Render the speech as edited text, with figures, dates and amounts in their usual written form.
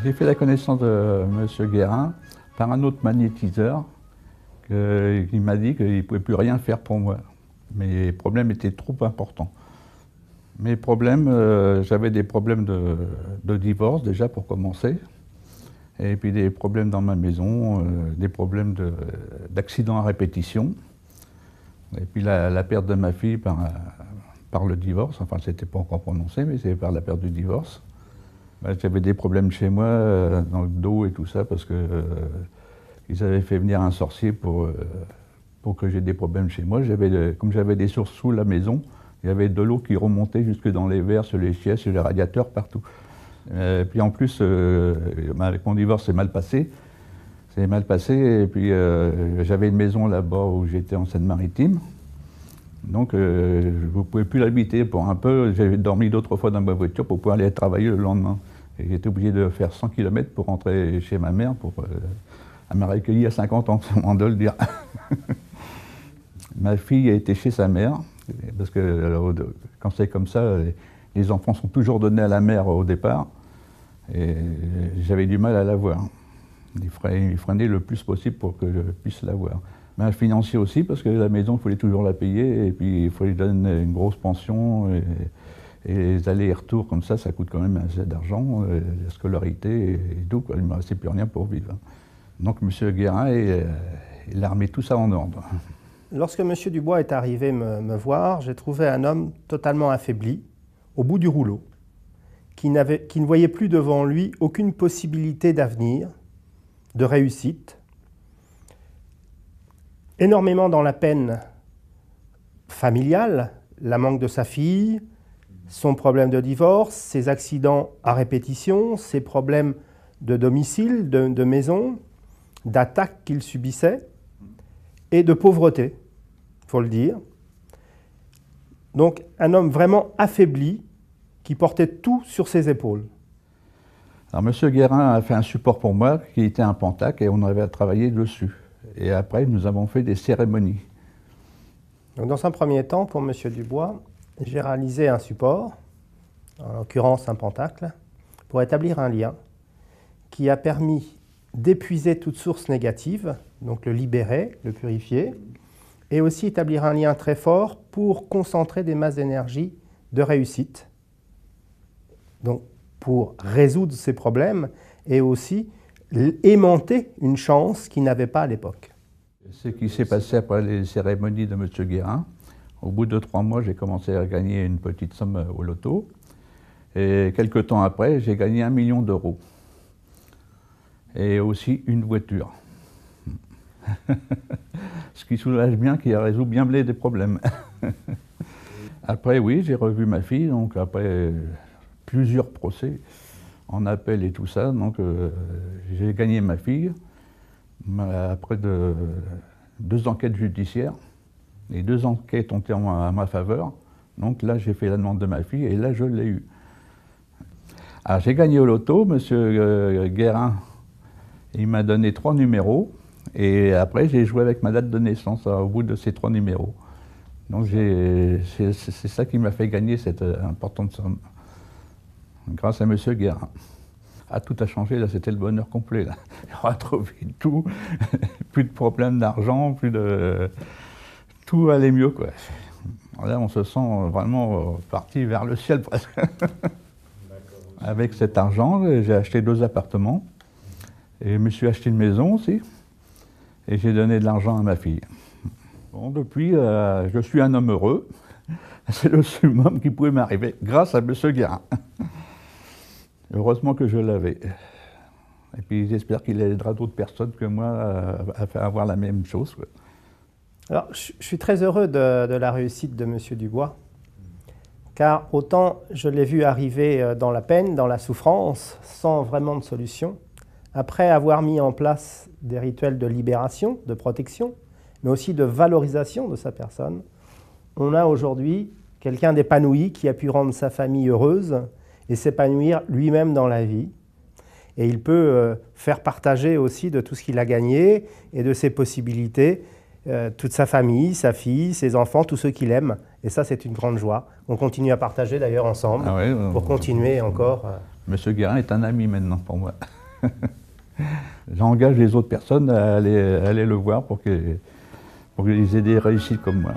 J'ai fait la connaissance de M. Guérin par un autre magnétiseur qui m'a dit qu'il ne pouvait plus rien faire pour moi. Mes problèmes étaient trop importants. Mes problèmes, j'avais des problèmes de divorce déjà pour commencer, et puis des problèmes dans ma maison, des problèmes d'accidents à répétition, et puis la perte de ma fille par le divorce, enfin c'était pas encore prononcé, mais c'est par la perte du divorce. J'avais des problèmes chez moi, dans le dos et tout ça, parce que ils avaient fait venir un sorcier pour que j'ai des problèmes chez moi. Comme j'avais des sources sous la maison, il y avait de l'eau qui remontait jusque dans les verres, sur les chaises, sur les radiateurs, partout. Puis en plus, avec mon divorce, c'est mal passé. C'est mal passé, et puis j'avais une maison là-bas où j'étais en Seine-Maritime. Donc, je ne pouvais plus l'habiter pour un peu. J'avais dormi d'autres fois dans ma voiture pour pouvoir aller travailler le lendemain. Et j'étais obligé de faire 100 km pour rentrer chez ma mère. Elle m'a recueilli à 50 ans, c'est moment de le dire. Ma fille a été chez sa mère, parce que quand c'est comme ça, les enfants sont toujours donnés à la mère au départ. Et j'avais du mal à la voir. Il freinaient le plus possible pour que je puisse la voir. Mais un financier aussi, parce que la maison, il fallait toujours la payer, et puis il fallait donner une grosse pension, et les allers et retours comme ça coûte quand même assez d'argent, la scolarité et tout, quoi. Il ne me restait plus rien pour vivre. Donc M. Guérin, il a remis tout ça en ordre. Lorsque M. Dubois est arrivé me voir, j'ai trouvé un homme totalement affaibli, au bout du rouleau, qui ne voyait plus devant lui aucune possibilité d'avenir, de réussite, énormément dans la peine familiale, la manque de sa fille, son problème de divorce, ses accidents à répétition, ses problèmes de domicile, de maison, d'attaques qu'il subissait et de pauvreté, il faut le dire. Donc un homme vraiment affaibli qui portait tout sur ses épaules. Alors M. Guérin a fait un support pour moi qui était un pentacle et on avait travaillé dessus. Et après, nous avons fait des cérémonies. Donc, dans un premier temps, pour M. Dubois, j'ai réalisé un support, en l'occurrence un pentacle, pour établir un lien qui a permis d'épuiser toute source négative, donc le libérer, le purifier, et aussi établir un lien très fort pour concentrer des masses d'énergie de réussite, donc pour résoudre ces problèmes et aussi aimanter une chance qu'il n'avait pas à l'époque. Ce qui s'est passé après les cérémonies de M. Guérin, au bout de 3 mois, j'ai commencé à gagner une petite somme au loto. Et quelques temps après, j'ai gagné 1 million d'euros. Et aussi une voiture. Ce qui soulage bien, qui résout bien des problèmes. Après, oui, j'ai revu ma fille, donc après plusieurs procès en appel et tout ça, donc j'ai gagné ma fille après 2 enquêtes judiciaires. Les 2 enquêtes ont été à ma faveur, donc là j'ai fait la demande de ma fille et là je l'ai eue. Alors j'ai gagné au loto, M. Guérin, il m'a donné 3 numéros et après j'ai joué avec ma date de naissance au bout de ces 3 numéros. Donc c'est ça qui m'a fait gagner cette importante somme. Grâce à M. Guérin. Ah, tout a changé, là, c'était le bonheur complet, là. On a trouvé tout, plus de problèmes d'argent, plus de... Tout allait mieux, quoi. Là, on se sent vraiment parti vers le ciel, presque. Avec cet argent, j'ai acheté 2 appartements, et je me suis acheté une maison aussi, et j'ai donné de l'argent à ma fille. Bon, depuis, je suis un homme heureux. C'est le summum qui pouvait m'arriver, grâce à M. Guérin. Heureusement que je l'avais. Et puis j'espère qu'il aidera d'autres personnes que moi à avoir la même chose, quoi. Alors, je suis très heureux de la réussite de M. Dubois, car autant je l'ai vu arriver dans la peine, dans la souffrance, sans vraiment de solution, après avoir mis en place des rituels de libération, de protection, mais aussi de valorisation de sa personne, on a aujourd'hui quelqu'un d'épanoui qui a pu rendre sa famille heureuse et s'épanouir lui-même dans la vie. Et il peut faire partager aussi de tout ce qu'il a gagné et de ses possibilités toute sa famille, sa fille, ses enfants, tous ceux qu'il aime. Et ça, c'est une grande joie. On continue à partager d'ailleurs ensemble pour continuer encore. Monsieur Guérin est un ami maintenant pour moi. J'engage les autres personnes à aller le voir pour qu'ils aient des réussites comme moi.